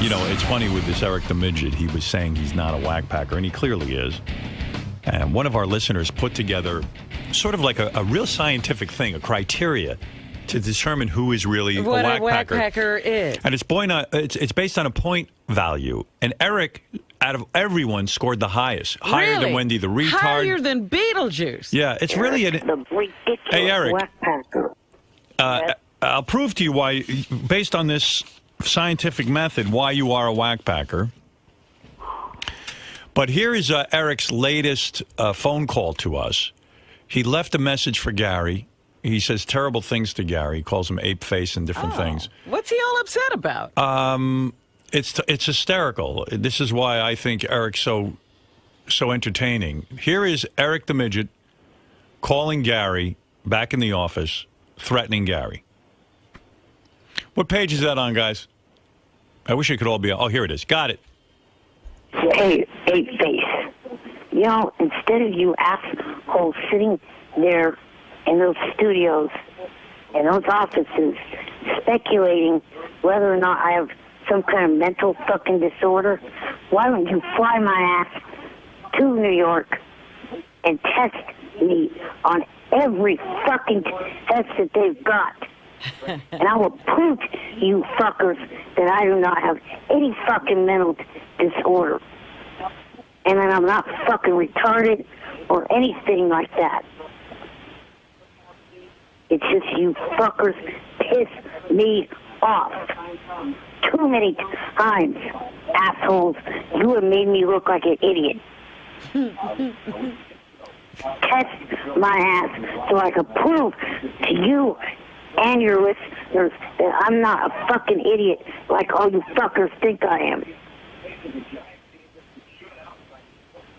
You know, it's funny with this Eric the Midget. He was saying he's not a whackpacker, and he clearly is. And one of our listeners put together sort of like a real scientific thing, a criteria to determine who is really what a whackpacker. Whackpacker is. And it's based on a point value. And Eric, out of everyone, scored the highest. Higher than Wendy the retard. Higher than Beetlejuice. Yeah, it's really an... Hey, Eric. Whackpacker. I'll prove to you why, based on this scientific method, why you are a whackpacker. But here is Eric's latest phone call to us. He left a message for Gary. He says terrible things to Gary. He calls him ape face and different things. What's he all upset about? It's hysterical. This is why I think Eric's so entertaining. Here is Eric the Midget calling Gary back in the office, threatening Gary. What page is that on, guys? I wish it could all be on. Oh, here it is. Got it. Hey, ape face. You know, instead of you assholes sitting there in those studios, in those offices, speculating whether or not I have some kind of mental fucking disorder, why don't you fly my ass to New York and test me on every fucking test that they've got? And I will prove to you fuckers that I do not have any fucking mental disorder. And that I'm not fucking retarded or anything like that. It's just you fuckers piss me off. Too many times, assholes, you have made me look like an idiot. Test my ass so I can prove to you and your listeners that I'm not a fucking idiot like all you fuckers think I am.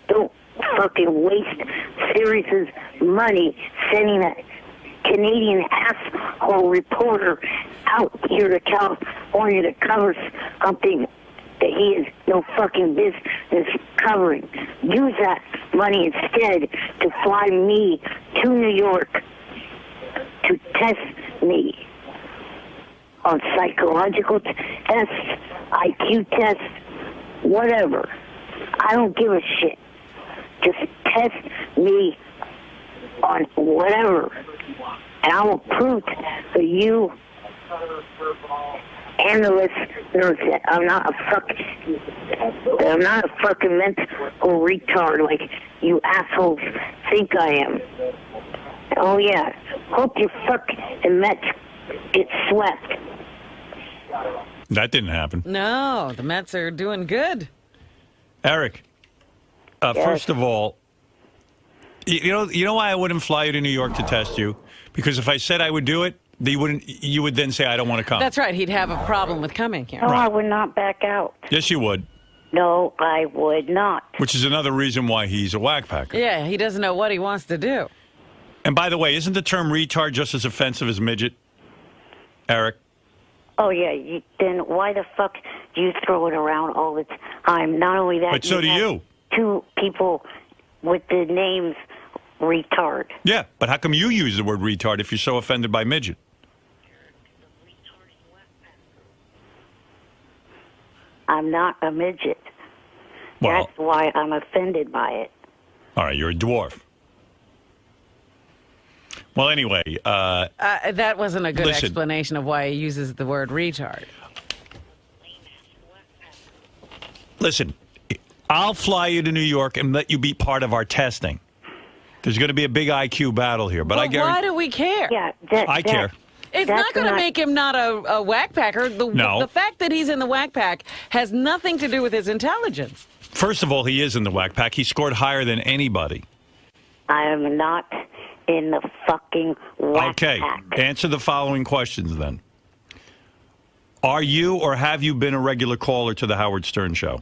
Don't fucking waste Sirius's money sending that Canadian asshole reporter out here to California to cover something that he has no fucking business covering. Use that money instead to fly me to New York to test me on psychological tests, IQ tests, whatever. I don't give a shit. Just test me on whatever. And I will prove to you and the listeners that I'm not a fucking mental retard like you assholes think I am. Oh yeah. Hope your fucking Mets get swept. That didn't happen. No, the Mets are doing good. Eric, Yes. First of all, you know why I wouldn't fly you to New York to test you? Because if I said I would do it, you would then say I don't want to come. That's right. He'd have a problem with coming here. No, I would not back out. Yes, you would. No, I would not. Which is another reason why he's a whackpacker. Yeah, he doesn't know what he wants to do. And by the way, isn't the term retard just as offensive as midget, Eric? Oh, yeah. Then why the fuck do you throw it around all the time? Not only that, But so do you. Two people with the names retard. Yeah, but how come you use the word retard if you're so offended by midget? I'm not a midget. Well, That's why I'm offended by it. all right, you're a dwarf. Well, anyway, That wasn't a good Listen. explanation of why he uses the word retard. listen, I'll fly you to New York and let you be part of our testing. There's going to be a big IQ battle here, but I guarantee. Why do we care? Yeah, I care. It's not going to make him not a whackpacker. No. The fact that he's in the whack pack has nothing to do with his intelligence. First of all, he is in the whack pack. He scored higher than anybody. I am not in the fucking whack Okay, pack. answer the following questions then. Are you or have you been a regular caller to the Howard Stern Show?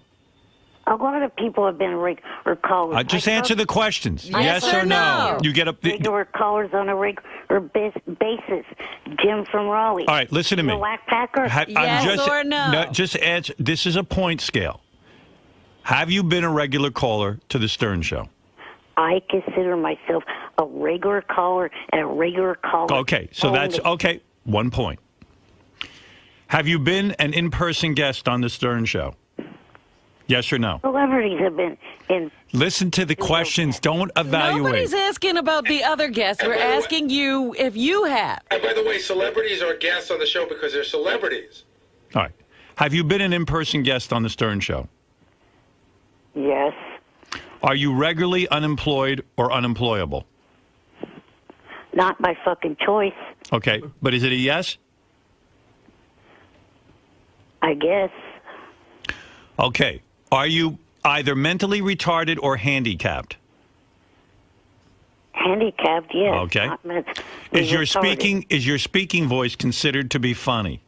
A lot of people have been regular callers. Just answer the questions. Yes or no? You get a. Regular callers on a regular basis. Jim from Raleigh. All right, listen to me. The whackpacker? Yes or no? Just answer. This is a point scale. Have you been a regular caller to the Stern Show? I consider myself a regular caller and a regular caller. Okay, so that's only. okay. 1 point. Have you been an in-person guest on the Stern Show? Yes or no? Celebrities have been in. Listen to the questions. Don't evaluate. Nobody's asking about the other guests. We're asking you if you have. And by the way, celebrities are guests on the show because they're celebrities. All right. Have you been an in-person guest on the Stern Show? Yes. Are you regularly unemployed or unemployable? Not by fucking choice, Okay, but is it a yes? I guess. Okay. Are you either mentally retarded or handicapped? Handicapped, yes. Okay. Not meant Is your retarded. speaking voice considered to be funny?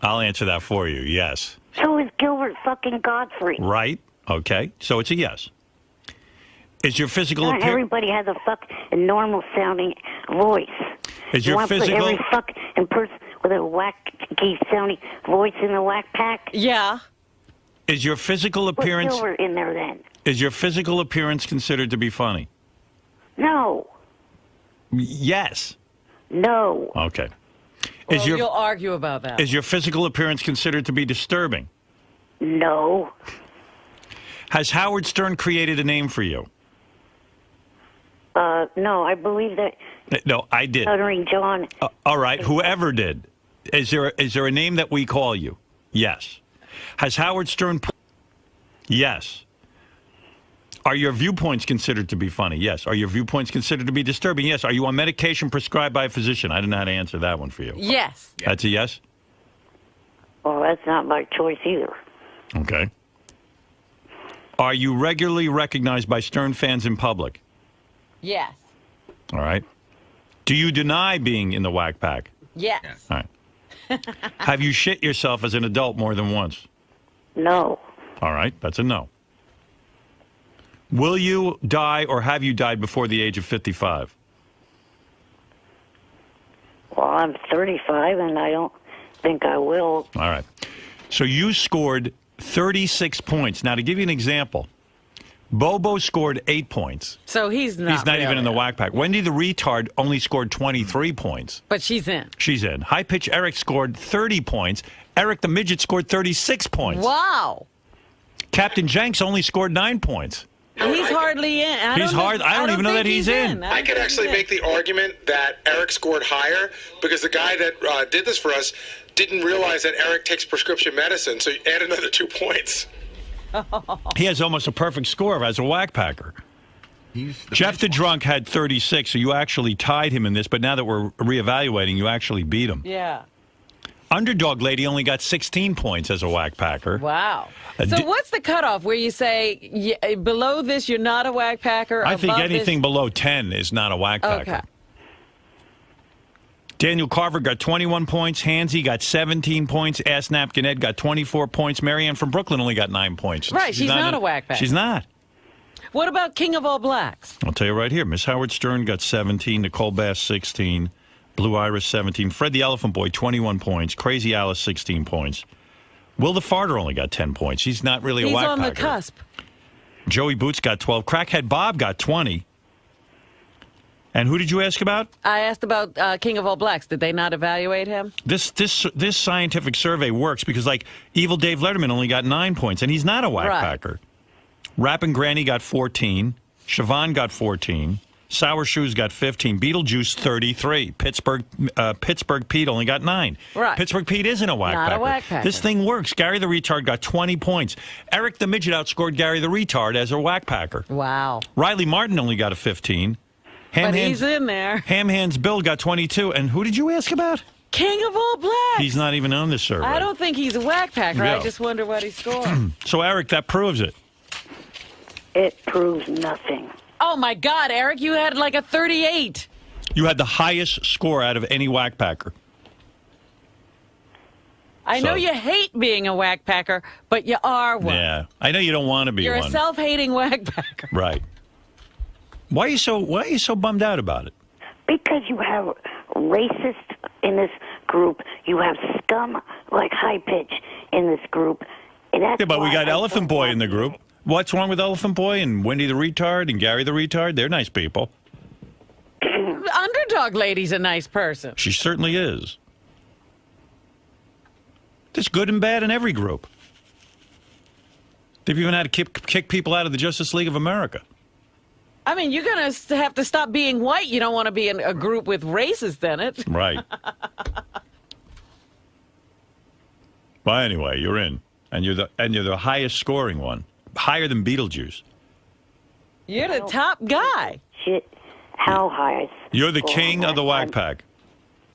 I'll answer that for you. Yes. So is Gilbert fucking Godfrey. Right. Okay. So it's a yes. Is your physical Not appearance? everybody has a fucking normal sounding voice. Is You your want to put physical? every fucking person with a wacky sounding voice in the whack pack? Yeah. Is your physical Put appearance? Gilbert in there then. Is your physical appearance considered to be funny? No. Yes. No. Okay. Well, you'll argue about that. Is your physical appearance considered to be disturbing? No. Has Howard Stern created a name for you? No, I believe that No, I did. Stuttering John. All right, whoever did. Is there a name that we call you? Yes. Has Howard Stern? Yes. Are your viewpoints considered to be funny? Yes. Are your viewpoints considered to be disturbing? Yes. Are you on medication prescribed by a physician? I don't know how to answer that one for you. Yes. That's a yes? Well, that's not my choice either. Okay. Are you regularly recognized by Stern fans in public? Yes. All right. Do you deny being in the whack pack? Yes. All right. Have you shit yourself as an adult more than once? No. All right. That's a no. Will you die or have you died before the age of 55? Well, I'm 35 and I don't think I will. All right. So you scored 36 points. Now, to give you an example, Bobo scored 8 points. So he's not. He's not even really in the whack pack. Wendy the retard only scored 23 points. But she's in. She's in. High pitch Eric scored 30 points. Eric the midget scored 36 points. Wow. Captain Jenks only scored 9 points. He's hardly in. I don't even know that he's in. I could actually make the argument that Eric scored higher because the guy that did this for us didn't realize that Eric takes prescription medicine, so you add another 2 points. He has almost a perfect score as a whack packer. Jeff the Drunk had 36, so you actually tied him in this, but now that we're reevaluating, you actually beat him. Yeah. Underdog Lady only got 16 points as a whack packer. Wow. So what's the cutoff where you say below this you're not a whack packer? I think above anything below 10 is not a whack packer. Okay. Daniel Carver got 21 points. Hansy got 17 points. Ass Napkin Ed got 24 points. Marianne from Brooklyn only got 9 points. Right, she's not a whack packer. She's not. What about King of All Blacks? I'll tell you right here. Miss Howard Stern got 17. Nicole Bass, 16. Blue Iris, 17. Fred the Elephant Boy, 21 points. Crazy Alice, 16 points. Will the Farter only got 10 points. He's not really a whack packer. He's on the cusp. Joey Boots got 12. Crackhead Bob got 20. And who did you ask about? I asked about King of All Blacks. Did they not evaluate him? This scientific survey works because, like, Evil Dave Letterman only got 9 points, and he's not a whack packer. Rappin' Granny got 14. Siobhan got 14. Sour Shoes got 15. Beetlejuice, 33. Pittsburgh Pete only got 9. Right. Pittsburgh Pete isn't a whack Not packer. a whack packer. This thing works. Gary the Retard got 20 points. Eric the Midget outscored Gary the Retard as a whack packer. Wow. Riley Martin only got a 15. But he's in there. Ham Hands Bill got 22. And who did you ask about? King of All Blacks. He's not even on this survey. I don't think he's a whack packer. Yeah. I just wonder what he scored. So, Eric, that proves it. It proves nothing. Oh, my God, Eric, you had like a 38. You had the highest score out of any whack packer. I know you hate being a whack packer, but you are one. Yeah. I know you don't want to be You're one. a self-hating whack packer. Right. Why are you so bummed out about it? Because you have racists in this group. You have scum like High Pitch in this group. And that's Yeah, but we why got I Elephant don't Boy want in the you. group. What's wrong with Elephant Boy and Wendy the Retard and Gary the Retard? They're nice people. Underdog Lady's a nice person. She certainly is. There's good and bad in every group. They've even had to kick people out of the Justice League of America. I mean, you're going to have to stop being white. You don't want to be in a group with racists in it. Right. Well, anyway, you're in, and you're the highest scoring one, higher than Beetlejuice. You're the top guy. Shit, how high? You're the king of the whack pack.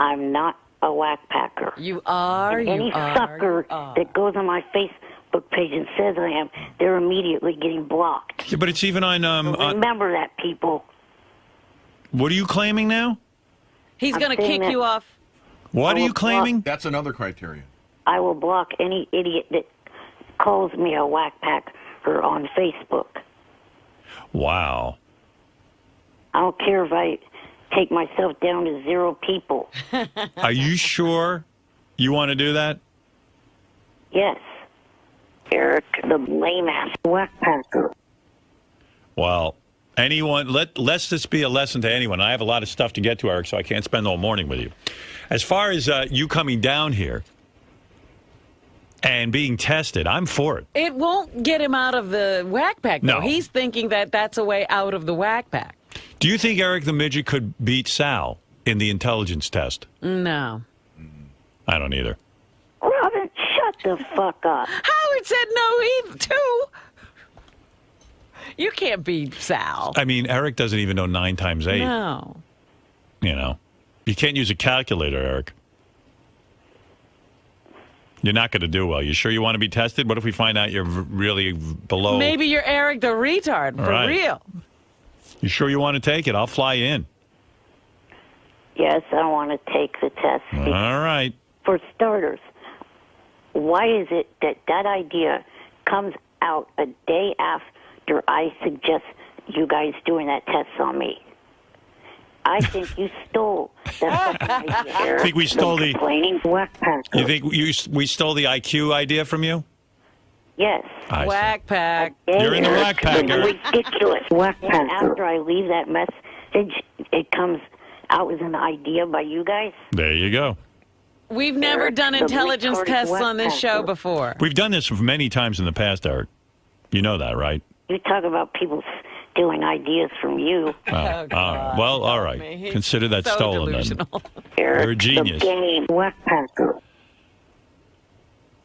I'm not a whack-packer. You are. And any sucker that goes on my Facebook page and says I am, they're immediately getting blocked. Yeah, but it's even on. So remember that, people. What are you claiming now? He's I'm going to saying kick that- you off. What are you claiming? That's another criterion. I will block any idiot that calls me a whack-packer on Facebook. Wow. I don't care if I take myself down to 0 people. Are you sure you want to do that? Yes. Eric, the lame-ass whack-packer. Well, anyone, let's this be a lesson to anyone. I have a lot of stuff to get to, Eric, so I can't spend all morning with you. As far as you coming down here and being tested, I'm for it. It won't get him out of the whack pack, though. No. He's thinking that that's a way out of the whack pack. Do you think Eric the Midget could beat Sal in the intelligence test? No. I don't either. Robin, shut the fuck up. Howard said no, too. You can't beat Sal. I mean, Eric doesn't even know 9 times 8. No. You know, you can't use a calculator, Eric. You're not going to do well. You sure you want to be tested? What if we find out you're really below? Maybe you're Eric the retard, for Right. real. You sure you want to take it? I'll fly in. Yes, I want to take the test. All right. For starters, why is it that that idea comes out a day after I suggest you guys doing that test on me? I think you stole that fucking idea, Eric. Think we stole the- complaining whack-packer. You think we stole the IQ idea from you? Yes. I see. Whack pack. You're in the Eric, whack-packer. Ridiculous whack-packer. And after I leave that message, it comes out as an idea by you guys. There you go. We've never Eric, done the intelligence retarded tests on this show whack-packer. before. We've done this many times in the past, Eric. You know that, right? You talk about people stealing ideas from you. Oh, all right. Well, all right. He's Consider that so stolen delusional. Eric, You're a genius. The game whack-packer.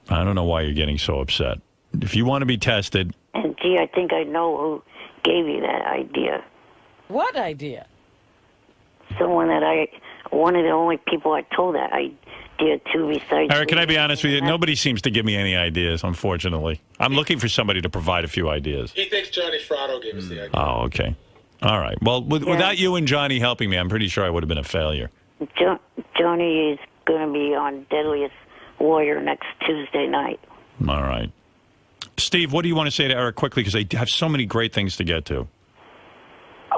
then. I don't know why you're getting so upset. If you want to be tested, And gee, I think I know who gave you that idea. What idea? Someone that one of the only people I told that idea to besides... Eric, can I be honest with you? Nobody seems to give me any ideas, unfortunately. I'm looking for somebody to provide a few ideas. He thinks Johnny Fratto gave us the idea. Oh, okay. All right. Well, without you and Johnny helping me, I'm pretty sure I would have been a failure. Johnny is going to be on Deadliest Warrior next Tuesday night. All right. Steve, what do you want to say to Eric quickly? Because I have so many great things to get to.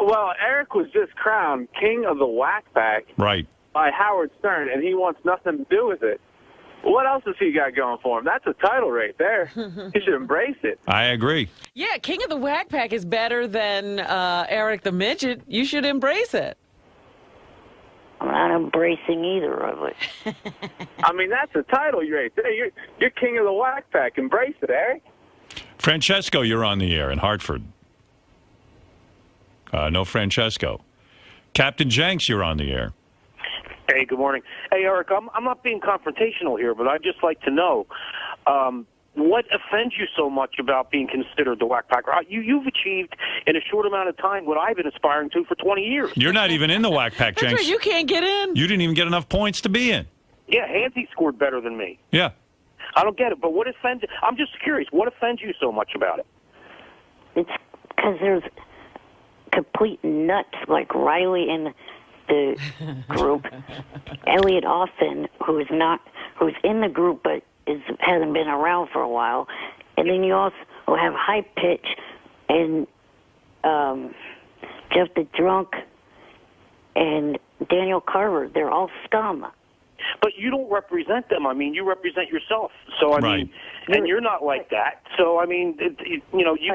Well, Eric was just crowned king of the whack pack Right. by Howard Stern, and he wants nothing to do with it. What else has he got going for him? That's a title right there. He should embrace it. I agree. Yeah, King of the Whack Pack is better than Eric the Midget. You should embrace it. I'm not embracing either of it. I mean, that's a title right there. You're king of the whack pack. Embrace it, Eric. Francesco, you're on the air in Hartford. No Francesco. Captain Jenks, you're on the air. Hey, good morning. Hey, Eric, I'm not being confrontational here, but I'd just like to know what offends you so much about being considered the whack packer? You've achieved in a short amount of time what I've been aspiring to for 20 years. You're not even in the whack pack, That's Jenks. right, you can't get in. You didn't even get enough points to be in. Yeah, Hansy scored better than me. Yeah. I don't get it, but what offends? I'm just curious. What offends you so much about it? It's because there's complete nuts like Riley in the group, Elliot Austin, who's in the group but hasn't been around for a while, and then you also have High Pitch and Jeff the Drunk and Daniel Carver. They're all scum. But you don't represent them. I mean, you represent yourself. So, I mean, and you're not like that. So, I mean, you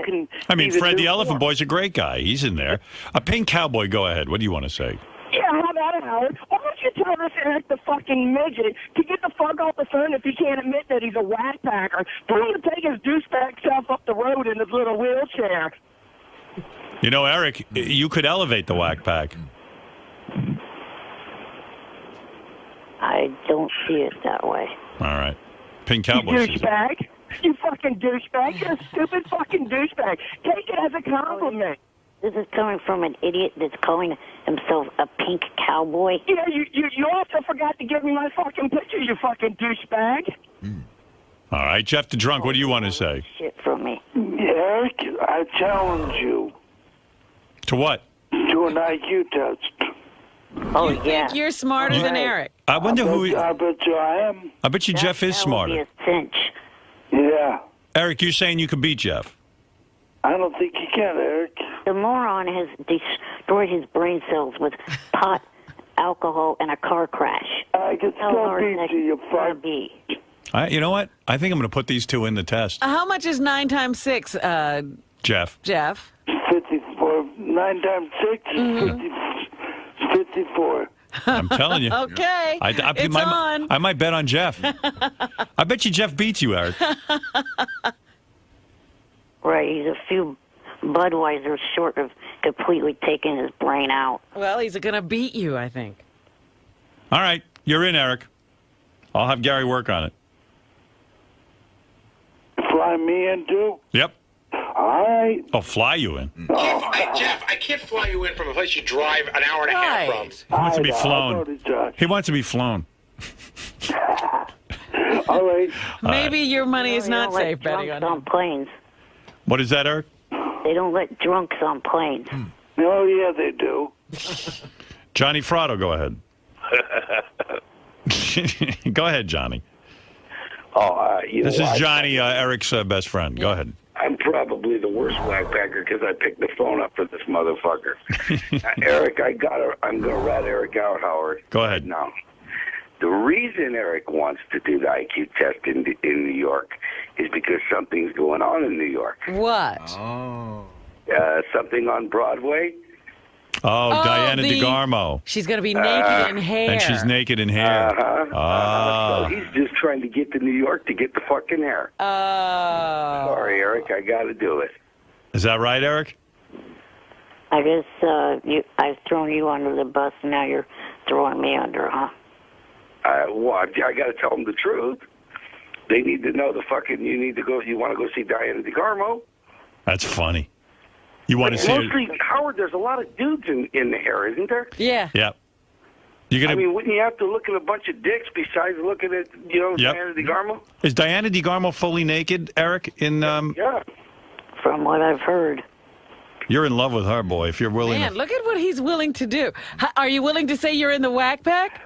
can... I mean, either Fred do the or. Elephant Boy's a great guy. He's in there. A Pink Cowboy, go ahead. What do you want to say? Yeah, how about it, Howard? Why don't you tell this Eric the fucking midget to get the fuck off the phone if he can't admit that he's a whackpacker? Tell him to take his douchebag self up the road in his little wheelchair. You know, Eric, you could elevate the whack pack. I don't see it that way. All right. Pink You Cowboys. douchebag. You fucking douchebag. You're a stupid fucking douchebag. Take it as a compliment. This is coming from an idiot that's calling himself a pink cowboy. Yeah, you also forgot to give me my fucking picture, you fucking douchebag. All right, Jeff the Drunk, what do you want to say? Shit from me. Eric, I challenge you To what? to an IQ test. Oh, You think you're smarter than Eric? I wonder who. I bet you I am. I bet you Jeff is That would be smarter. a cinch. Yeah. Eric, you're saying you could beat Jeff? I don't think you can, Eric. The moron has destroyed his brain cells with pot, alcohol, and a car crash. I can How still hard beat that you, you gonna fuck. be? You know what? I think I'm going to put these two in the test. How much is 9 times 6, Jeff. Jeff? 54. 9 times 6 is 54. I'm telling you. Okay. It's on. I might bet on Jeff. I bet you Jeff beats you, Eric. Right, he's a few Budweisers short of completely taking his brain out. Well, he's going to beat you, I think. All right, you're in, Eric. I'll have Gary work on it. Fly me in, too? Yep. All right. I'll fly you in. Jeff, I can't fly you in from a place you drive an hour and a half from. He wants to be I'll flown. go to Josh. He wants to be flown. All right. Maybe your money is They not don't let safe betting drunks on on him. planes. What is that, Eric? They don't let drunks on planes. Oh, yeah, they do. Johnny Frotto, go ahead. Go ahead, Johnny. This is Johnny, Eric's best friend. Go ahead. I'm probably the worst whackpacker because I picked the phone up for this motherfucker. Eric, I'm going to rat Eric out, Howard. Go ahead. Now, the reason Eric wants to do the IQ test in New York is because something's going on in New York. What? Something on Broadway. Oh, Diana DeGarmo. She's going to be naked in hair. And she's naked in hair. So he's just trying to get to New York to get the fucking hair. Oh. Sorry, Eric, I got to do it. Is that right, Eric? I guess I've thrown you under the bus, and now you're throwing me under, huh? Well, I got to tell them the truth. They need to know you need to go. You want to go see Diana DeGarmo? That's funny. You want to see Mostly, Howard, there's a lot of dudes in the hair, isn't there? Yeah. Yeah. You're gonna. I mean, wouldn't you have to look at a bunch of dicks besides looking at, Diana DeGarmo? Is Diana DeGarmo fully naked, Eric? Yeah. From what I've heard. You're in love with her, boy. If you're willing. Man, look at what he's willing to do. Are you willing to say you're in the whack pack?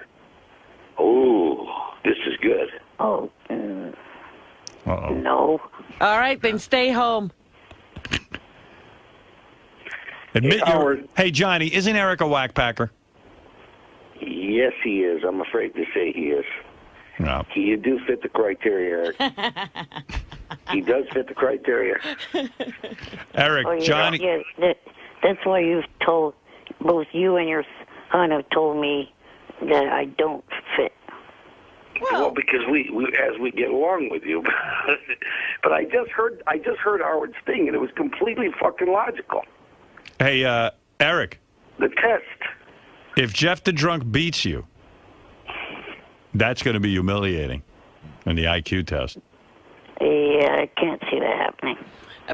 Oh, this is good. Oh, Uh-oh. no. All right, then stay home. Admit Hey, Howard. Hey, Johnny, isn't Eric a whackpacker? Yes, he is. I'm afraid to say he is. No. You do fit the criteria, Eric. He does fit the criteria. Eric, Oh, yeah, Johnny. Yeah, that's why you've told, both you and your son have told me that I don't fit. Well, because we as we get along with you, but I just heard Howard's thing, and it was completely fucking logical. Hey, Eric. The test. If Jeff the Drunk beats you, that's going to be humiliating in the IQ test. Yeah, I can't see that happening.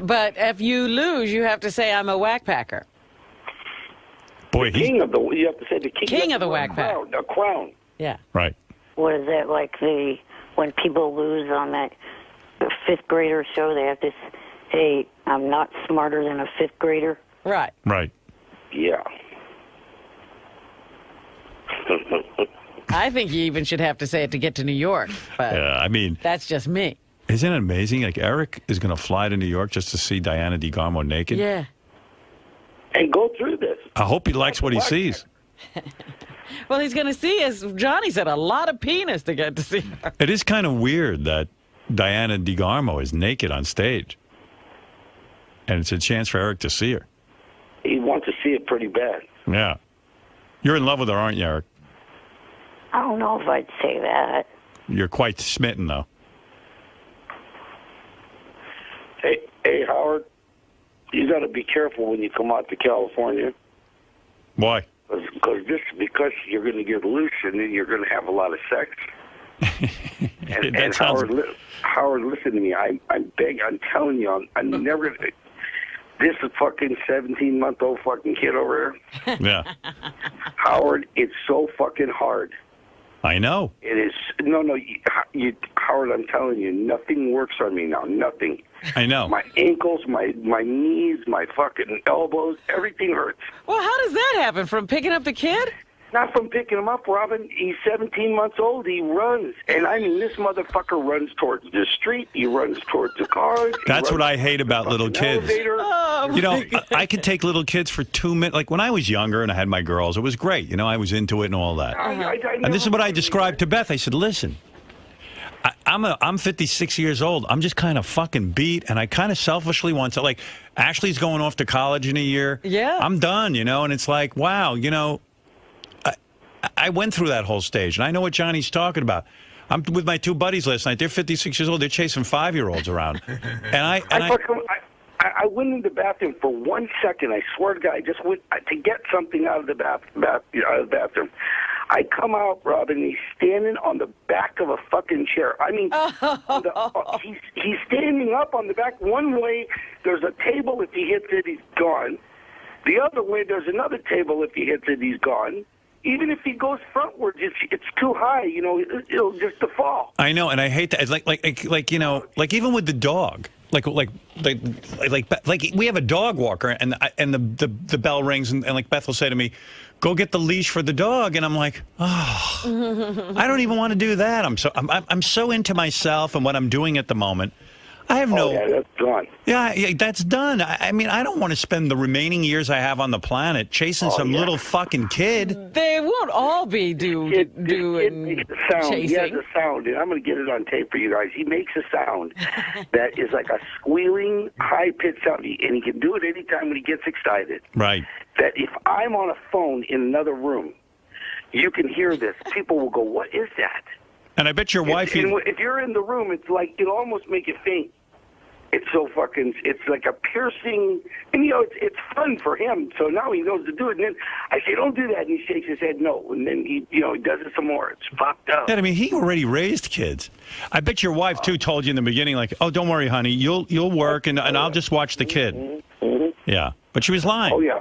But if you lose, you have to say I'm a whack packer. Boy, You have to say the King of the whack pack. A crown. Yeah. Right. What is that like when people lose on that fifth grader show, they have to say, I'm not smarter than a fifth grader? Right. Right. Yeah. I think you even should have to say it to get to New York. But I mean, that's just me. Isn't it amazing? Like, Eric is going to fly to New York just to see Diana DeGarmo naked. Yeah. And go through this. I hope he likes what he sees. Well, he's going to see, as Johnny said, a lot of penis to get to see her. It is kind of weird that Diana DeGarmo is naked on stage. And it's a chance for Eric to see her. He wants to see it pretty bad. Yeah. You're in love with her, aren't you, Eric? I don't know if I'd say that. You're quite smitten, though. Hey, Howard, you got to be careful when you come out to California. Why? Because you're going to get loose and then you're going to have a lot of sex. And Howard, listen to me. I'm telling you, I'm never going to. This is fucking 17-month-old fucking kid over here. Yeah. Howard, it's so fucking hard. I know. It is. No, Howard, I'm telling you, nothing works on me now. Nothing. I know. My ankles, my knees, my fucking elbows, everything hurts. Well, how does that happen? From picking up the kid? Not from picking him up, Robin. He's 17 months old. He runs. And I mean, this motherfucker runs towards the street. He runs towards the cars. That's what I hate about little kids. Oh, You know, I could take little kids for 2 minutes. Like when I was younger and I had my girls, it was great. You know, I was into it and all that. And this is what I described to Beth. I said, listen, I'm 56 years old. I'm just kind of fucking beat, and I kind of selfishly want to, like, Ashley's going off to college in a year. Yeah. I'm done, you know, and it's like, wow, you know, I went through that whole stage, and I know what Johnny's talking about. I'm with my two buddies last night. They're 56 years old. They're chasing 5-year-olds around. I went in the bathroom for 1 second. I swear to God, I just went to get something out of the bathroom. I come out, Rob, and he's standing on the back of a fucking chair. I mean, he's standing up on the back. One way, there's a table. If he hits it, he's gone. The other way, there's another table. If he hits it, he's gone. Even if he goes frontwards, it's too high. You know, it'll just fall. I know, and I hate that. Like you know, like even with the dog, like we have a dog walker, and the bell rings, and like Beth will say to me, "Go get the leash for the dog," and I'm like, oh, I don't even want to do that. I'm so into myself and what I'm doing at the moment. I have no. Yeah, that's done. Yeah, that's done. I mean, I don't want to spend the remaining years I have on the planet chasing some little fucking kid. They won't all be doing sound. chasing. He has a sound, and I'm going to get it on tape for you guys. He makes a sound that is like a squealing, high-pitched sound, and he can do it anytime when he gets excited. Right. That if I'm on a phone in another room, you can hear this. People will go, "What is that?" And I bet your wife. If you're in the room, it's like it'll almost make you faint. It's so fucking, it's like a piercing, and you know, it's fun for him, so now he knows to do it, and then I say, don't do that, and he shakes his head no, and then he does it some more. It's fucked up. Yeah, I mean, he already raised kids. I bet your wife, too, told you in the beginning, like, oh, don't worry, honey, you'll work, and I'll just watch the kid. Mm-hmm. Yeah, but she was lying. Oh, yeah.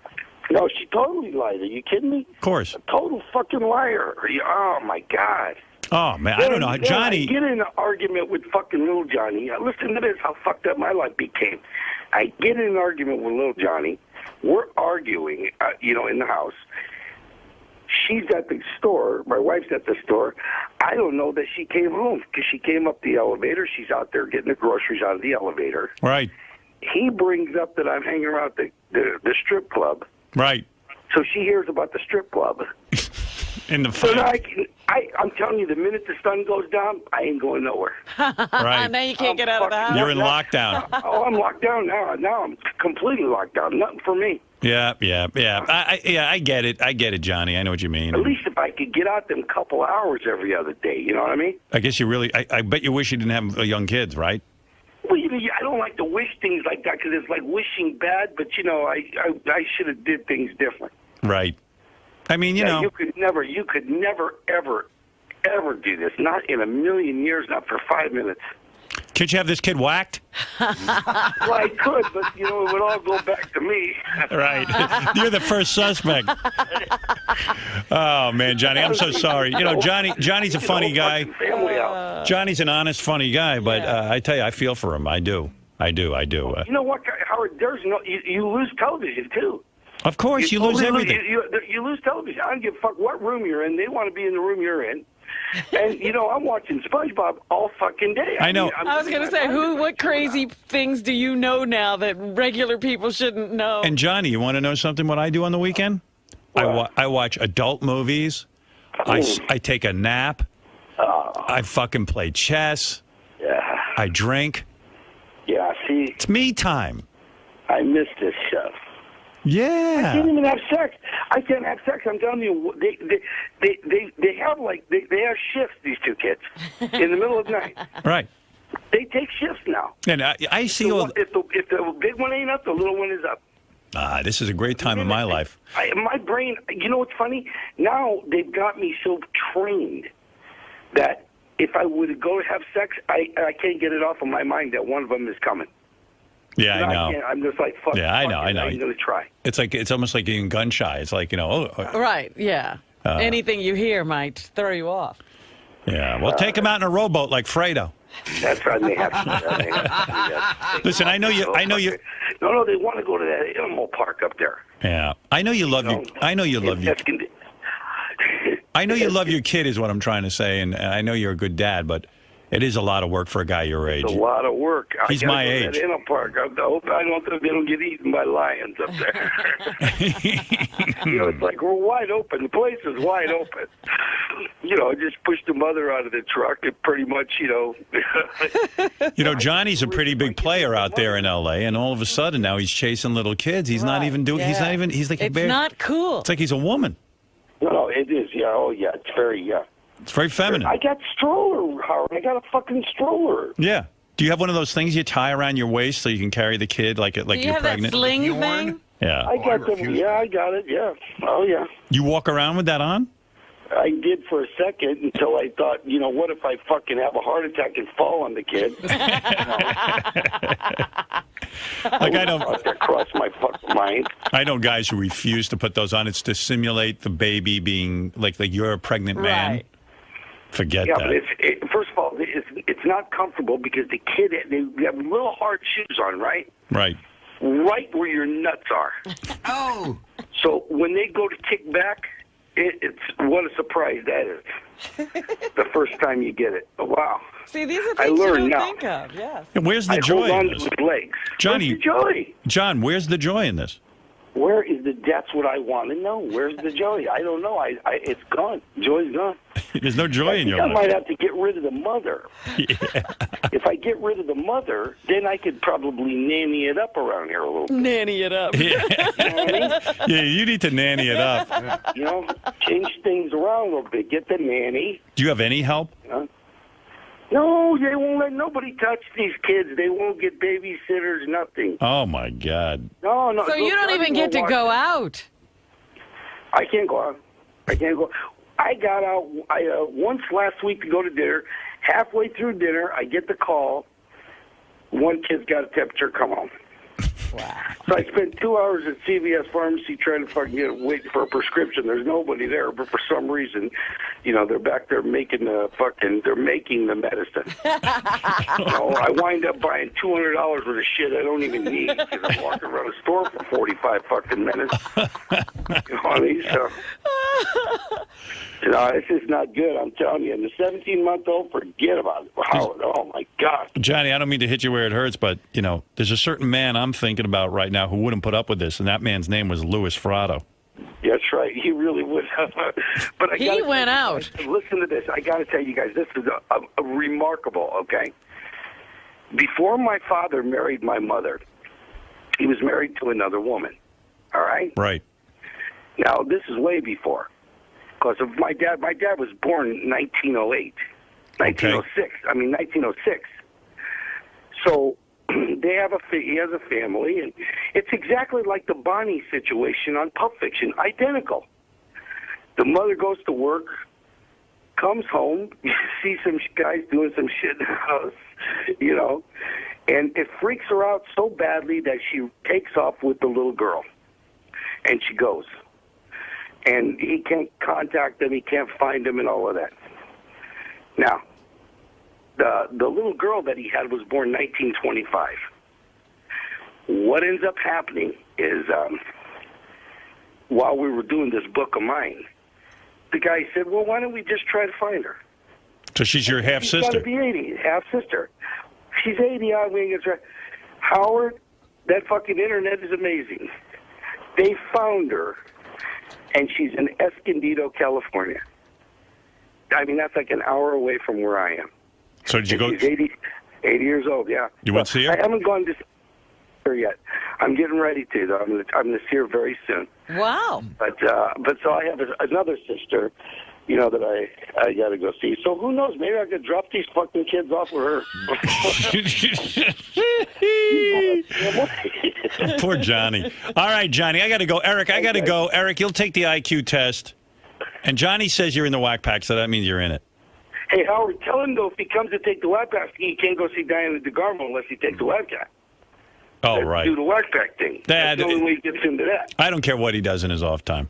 No, she totally lied. Are you kidding me? Of course. A total fucking liar. Oh, my God. Oh, man, I don't know. Johnny. I get in an argument with fucking little Johnny. Listen to this, how fucked up my life became. I get in an argument with little Johnny. We're arguing, in the house. She's at the store. My wife's at the store. I don't know that she came home because she came up the elevator. She's out there getting the groceries out of the elevator. Right. He brings up that I'm hanging around the strip club. Right. So she hears about the strip club. In the so now I'm telling you, the minute the sun goes down, I ain't going nowhere. Right. Now you can't get out of the house. You're in lockdown. Oh, I'm locked down now. Now I'm completely locked down. Nothing for me. Yeah. I get it. I get it, Johnny. I know what you mean. At least if I could get out them couple hours every other day, you know what I mean? I guess you really. I bet you wish you didn't have young kids, right? Well, I don't like to wish things like that because it's like wishing bad. But I should have did things different. Right. I mean, you know. You could never, ever do this. Not in a million years, not for 5 minutes. Could you have this kid whacked? Well, I could, but, it would all go back to me. Right. You're the first suspect. Oh, man, Johnny, I'm so sorry. Johnny's a funny guy. Johnny's an honest, funny guy, but I tell you, I feel for him. I do. You know what, Howard? There's no. You lose television, too. Of course, you lose everything. You lose television. I don't give a fuck what room you're in. They want to be in the room you're in. And, I'm watching SpongeBob all fucking day. I know. I was going to say, what crazy things do you know now that regular people shouldn't know? And, Johnny, you want to know something what I do on the weekend? I watch adult movies. I take a nap. I fucking play chess. Yeah. I drink. Yeah, see. It's me time. I miss this stuff. Yeah. I can't even have sex. I can't have sex. I'm telling you, they have they have shifts. These two kids in the middle of the night. Right. They take shifts now. And I see all. If the big one ain't up, the little one is up. This is a great time in my life. My brain. You know what's funny? Now they've got me so trained that if I would go to have sex, I can't get it off of my mind that one of them is coming. Yeah, I know. I'm just like, fuck. Yeah, I know. I'm going to try. It's almost like being gun shy. It's like, Right, yeah. Anything you hear might throw you off. Yeah, well, take him out in a rowboat like Fredo. That's right. They have to do that. Listen, I know you. No, they want to go to that animal park up there. Yeah, I know you love your. I know you love your. I know you love your kid, is what I'm trying to say, and I know you're a good dad, but it is a lot of work for a guy your age. It's a lot of work. He's my age. In a park. I hope they don't get eaten by lions up there. It's like we're wide open. The place is wide open. Just push the mother out of the truck and pretty much, Johnny's a pretty big player out there in L.A., and all of a sudden now he's chasing little kids. He's not even doing. Yeah. He's like a It's bear. not cool. It's like he's a woman. No, it is. Yeah. Oh, yeah. It's very. Yeah. It's very feminine. I got stroller, Howard. I got a fucking stroller. Yeah. Do you have one of those things you tie around your waist so you can carry the kid like Do you're you have pregnant? that sling thing? Yeah. I got them. Yeah, I got it. Yeah. Oh, yeah. You walk around with that on? I did for a second until I thought, what if I fucking have a heart attack and fall on the kid? I know. That crossed my fucking mind. I know guys who refuse to put those on. It's to simulate the baby being like you're a pregnant man. Right. Forget that. Yeah, but first of all, it's not comfortable because the kid, they have little hard shoes on, right? Right. Right where your nuts are. Oh. So when they go to kick back, it's what a surprise that is. The first time you get it. Oh, wow. See, these are things you don't think of. Yes. Where's the joy hold on in to this? his legs. Johnny, Where's the joy? John, where's the joy in this? Where is that's what I want to know. Where's the joy? I don't know. It's gone. Joy's gone. There's no joy in your I life. might have to get rid of the mother. Yeah. If I get rid of the mother, then I could probably nanny it up around here a little bit. Nanny it up. Yeah. You know what I mean? Yeah, you need to nanny it up. Change things around a little bit. Get the nanny. Do you have any help? No, they won't let nobody touch these kids. They won't get babysitters, nothing. Oh, my God. No. So you don't even get to go out. I can't go out. I can't go. I got out once last week to go to dinner. Halfway through dinner, I get the call. One kid's got a temperature. Come home. Wow. So I spent 2 hours at CVS Pharmacy trying to fucking waiting for a prescription. There's nobody there, but for some reason, they're back there making they're making the medicine. I wind up buying $200 worth of shit I don't even need because I'm walking around a store for 45 fucking minutes. It's just not good. I'm telling you. And the 17-month-old, forget about it. Howard, oh my God. Johnny, I don't mean to hit you where it hurts, but there's a certain man I'm thinking about right now who wouldn't put up with this, and that man's name was Louis Frado. That's right. He really would. But he went out. Listen to this. I got to tell you guys, this is a remarkable. Okay. Before my father married my mother, he was married to another woman. All right. Right. Now this is way before, because of my dad. My dad was born in 1908, 1906. I mean 1906. So he has a family, and it's exactly like the Bonnie situation on Pulp Fiction, identical. The mother goes to work, comes home, sees some guys doing some shit in the house, and it freaks her out so badly that she takes off with the little girl, and she goes. And he can't contact them, he can't find them, and all of that. Now, the little girl that he had was born 1925. What ends up happening is, while we were doing this book of mine, the guy said, well, why don't we just try to find her? So she's your half-sister. She's got to be 80, half-sister. She's 80, we ain't gonna try. Howard, that fucking internet is amazing. They found her, and she's in Escondido, California. I mean, that's like an hour away from where I am. So did you go? She's 80 years old, yeah. You went to see her? I haven't gone to... her yet. I'm getting ready to, though. I'm going to see her very soon. Wow. But so I have another sister, that I got to go see. So who knows? Maybe I could drop these fucking kids off with her. Poor Johnny. All right, Johnny, I got to go. Eric, I got to go. Eric, you'll take the IQ test. And Johnny says you're in the Whack Pack, so that means you're in it. Hey, Howard, tell him, though, if he comes to take the Whack Pack, he can't go see Diana DeGarmo unless he takes the Whack Pack. Oh, right. Do the Whack Pack thing. That's the only way he gets into that. I don't care what he does in his off time.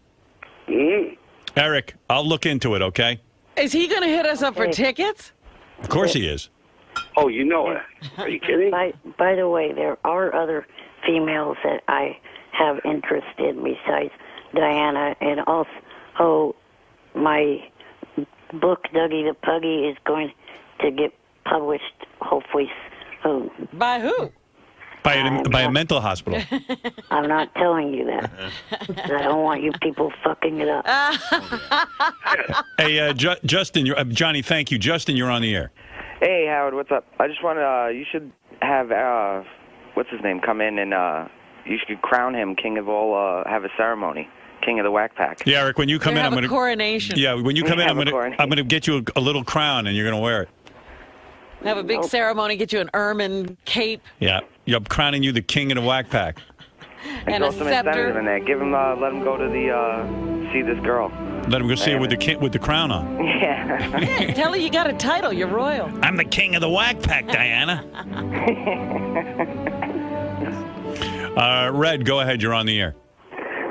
Mm-hmm. Eric, I'll look into it, okay? Is he going to hit us up for tickets? Of course he is. Oh, you know it. Are you kidding? By the way, there are other females that I have interest in besides Diana, and also my book, Dougie the Puggy, is going to get published hopefully soon. By who? By a mental hospital. I'm not telling you that. I don't want you people fucking it up. Hey, Justin, Johnny, thank you. Justin, you're on the air. Hey, Howard, what's up? I just want to, you should have, what's his name, come in and you should crown him king of all, have a ceremony. King of the Whack Pack. Yeah, Eric, when you come in, I'm going to... coronation. Yeah, when you come in, I'm going to get you a little crown, and you're going to wear it. Have a big ceremony, get you an ermine cape. Yeah, you're crowning you the king of the Whack Pack. And a scepter. In there. Give him, let him go to the, see this girl. Let him go see her with the crown on. Yeah. Yeah, tell her you got a title, you're royal. I'm the king of the Whack Pack, Diana. Red, go ahead, you're on the air.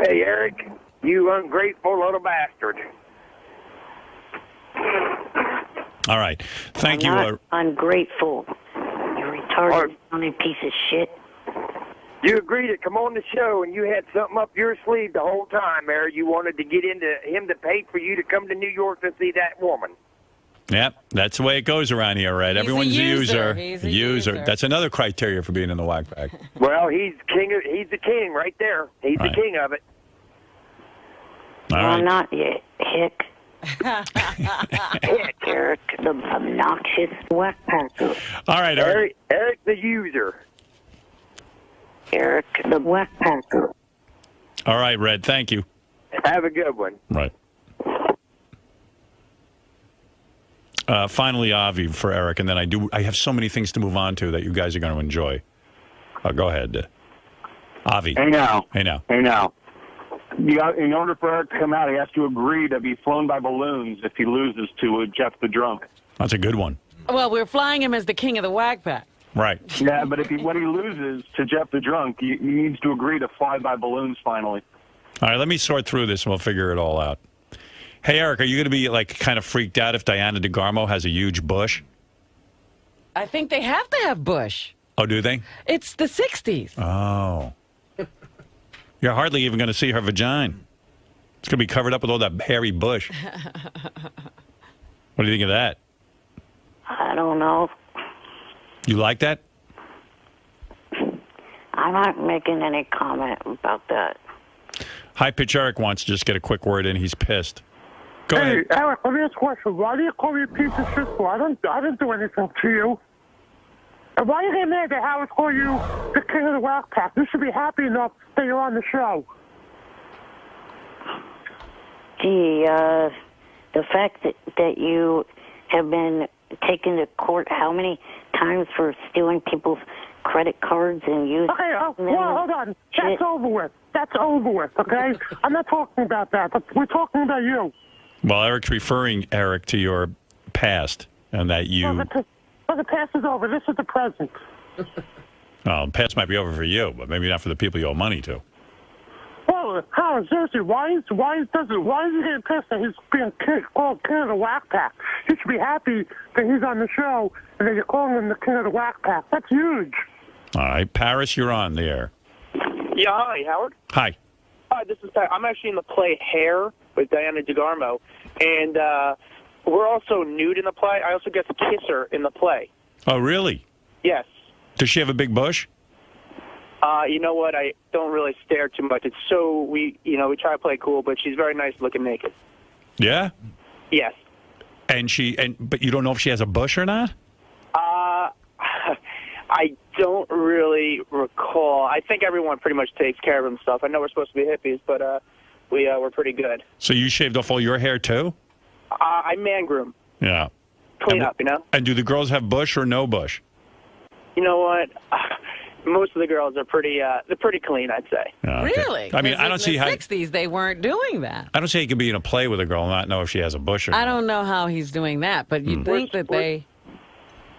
Hey, Eric, you ungrateful little bastard. All right. Thank you. Not ungrateful. You retarded, funny piece of shit. You agreed to come on the show, and you had something up your sleeve the whole time, Eric. You wanted to get into him to pay for you to come to New York to see that woman. Yep, that's the way it goes around here, Red. Everyone's a user. He's a user. That's another criteria for being in the Whack Pack. Well, he's the king right there. He's the king of it. All right. I'm not yet, hick. Hick, Eric, the obnoxious Whack Packer. All right, Eric. Eric the user. Eric, the Whack Packer. All right, Red, thank you. Have a good one. Right. Finally, Avi for Eric, and then I have so many things to move on to that you guys are going to enjoy. Go ahead. Avi. Hey, now. Hey, now. Hey, now. In order for Eric to come out, he has to agree to be flown by balloons if he loses to Jeff the Drunk. That's a good one. Well, we're flying him as the king of the Whack Pack. Right. Yeah, but when he loses to Jeff the Drunk, he needs to agree to fly by balloons finally. All right, let me sort through this and we'll figure it all out. Hey, Eric, are you going to be kind of freaked out if Diana DeGarmo has a huge bush? I think they have to have bush. Oh, do they? It's the 60s. Oh. You're hardly even going to see her vagina. It's going to be covered up with all that hairy bush. What do you think of that? I don't know. You like that? I'm not making any comment about that. High Pitch Eric wants to just get a quick word in. He's pissed. Go ahead. Hey, Eric, let me ask a question. Why do you call me a piece of shit for? I didn't do anything to you. And why are you getting mad that Howard called you the king of the Whack Pack? You should be happy enough that you're on the show. Gee, the fact that you have been taken to court how many times for stealing people's credit cards and using Okay, well, hold on. That's over with. That's over with, okay? I'm not talking about that. We're talking about you. Well, Eric's referring, Eric, to your past and that you... Well, the past is over. This is the present. Well, the past might be over for you, but maybe not for the people you owe money to. Well, Howard, seriously, why is he getting pissed that he's being called king of the Whack Pack? He should be happy that he's on the show and that you're calling him the king of the Whack Pack. That's huge. All right, Paris, you're on the air. Yeah, hi, Howard. Hi. Hi, this is Pat. I'm actually in the play Hair with Diana DeGarmo, and we're also nude in the play. I also get to kiss her in the play. Oh, really? Yes. Does she have a big bush? You know what? I don't really stare too much. It's so we try to play cool, but she's very nice looking naked. Yeah? Yes. But you don't know if she has a bush or not? I don't really really recall. I think everyone pretty much takes care of themselves. I know we're supposed to be hippies, but we're pretty good. So you shaved off all your hair too? I man groom. Yeah. Clean up, you know? And do the girls have bush or no bush? You know what? Most of the girls are they're pretty clean, I'd say. Okay. Really? I mean, I don't see how. In the 60s, they weren't doing that. I don't see how you can be in a play with a girl and not know if she has a bush or not. I don't know how he's doing that, but you'd think that they...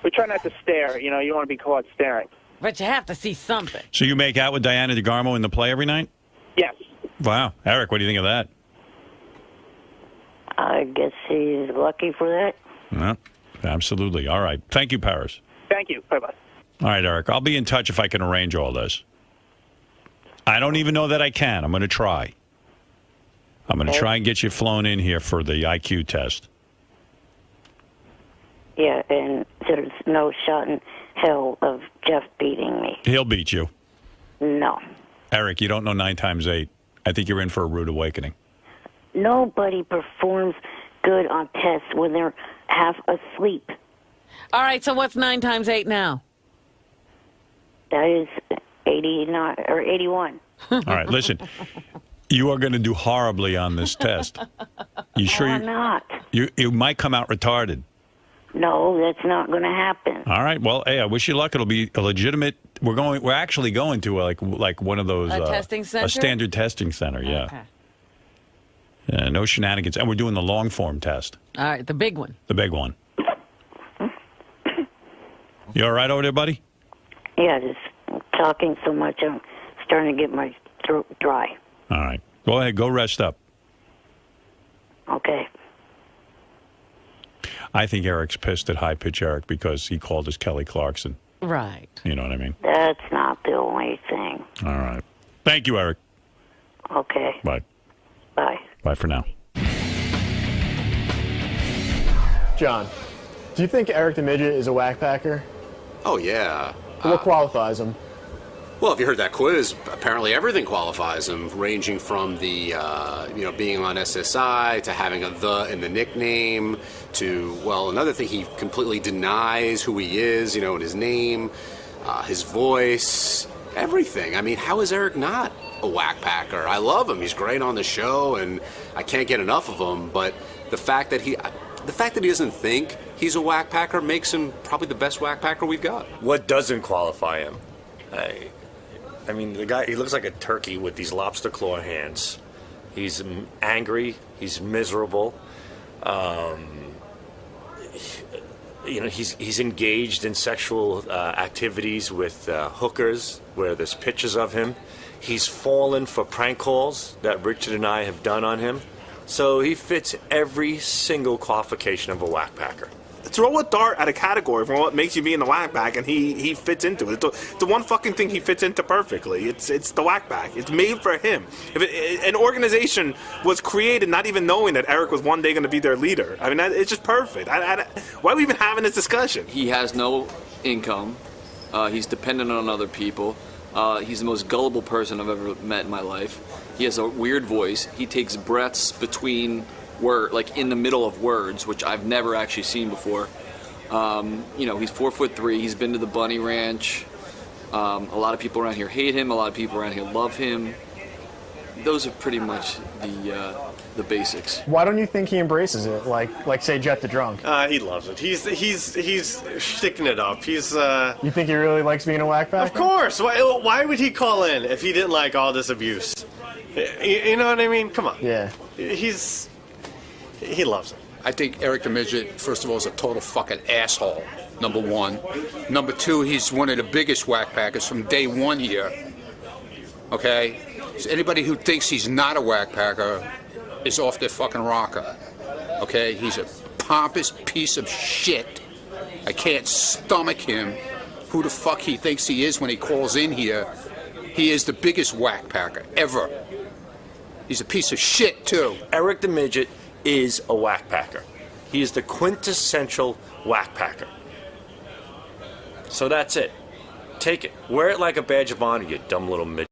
We try not to stare. You know, you don't want to be caught staring. But you have to see something. So you make out with Diana DeGarmo in the play every night? Yes. Wow. Eric, what do you think of that? I guess he's lucky for that. Yeah, absolutely. All right. Thank you, Paris. Thank you. Bye-bye. All right, Eric. I'll be in touch if I can arrange all this. I don't even know that I can. I'm going to try. I'm going to try and get you flown in here for the IQ test. Yeah, and there's no shot in hell of Jeff beating me. He'll beat you. No. Eric, you don't know 9 times 8. I think you're in for a rude awakening. Nobody performs good on tests when they're half asleep. All right, so what's 9 times 8 now? That is 89 or 81. All right, listen. You are going to do horribly on this test. You sure? I'm not. You might come out retarded. No, that's not going to happen. All right. Well, hey, I wish you luck. It'll be a legitimate. We're actually going to like one of those testing center? A standard testing center. Yeah. Okay. Yeah. No shenanigans. And we're doing the long form test. All right, the big one. The big one. You all right over there, buddy? Yeah, just talking so much, I'm starting to get my throat dry. All right. Go ahead. Go rest up. Okay. I think Eric's pissed at High Pitch Eric because he called us Kelly Clarkson. Right. You know what I mean? That's not the only thing. All right. Thank you, Eric. Okay. Bye. Bye. Bye for now. John, do you think Eric the Midget is a whackpacker? Oh, yeah. What qualifies him? Well, if you heard that quiz, apparently everything qualifies him, ranging from the, being on SSI to having a "the" in the nickname to, well, another thing, he completely denies who he is, in his name, his voice, everything. I mean, how is Eric not a whackpacker? I love him. He's great on the show, and I can't get enough of him, but the fact that he doesn't think he's a whackpacker makes him probably the best whackpacker we've got. What doesn't qualify him? I mean, the guy, he looks like a turkey with these lobster claw hands. He's angry. He's miserable. He's engaged in sexual activities with hookers where there's pictures of him. He's fallen for prank calls that Richard and I have done on him. So he fits every single qualification of a whackpacker. Throw a dart at a category from what makes you be in the whack pack, and he fits into it. It's the one fucking thing he fits into perfectly. It's the whack pack. It's made for him. An organization was created not even knowing that Eric was one day going to be their leader. I mean, it's just perfect. Why are we even having this discussion? He has no income. He's dependent on other people. He's the most gullible person I've ever met in my life. He has a weird voice. He takes breaths between like in the middle of words, which I've never actually seen before. He's 4'3". He's been to the Bunny Ranch. A lot of people around here hate him. A lot of people around here love him. Those are pretty much the basics. Why don't you think he embraces it? Like say Jet the Drunk. He loves it. He's sticking it up. He's. You think he really likes being a whackpacker? Of course. Why would he call in if he didn't like all this abuse? You know what I mean? Come on. Yeah. He loves it. I think Eric the Midget, first of all, is a total fucking asshole, number one. Number two, he's one of the biggest whackpackers from day one here. Okay? So anybody who thinks he's not a whackpacker is off their fucking rocker. Okay? He's a pompous piece of shit. I can't stomach him. Who the fuck he thinks he is when he calls in here. He is the biggest whackpacker ever. He's a piece of shit, too. Eric the Midget is a whackpacker. He is the quintessential whackpacker. So that's it. Take it. Wear it like a badge of honor, you dumb little midget.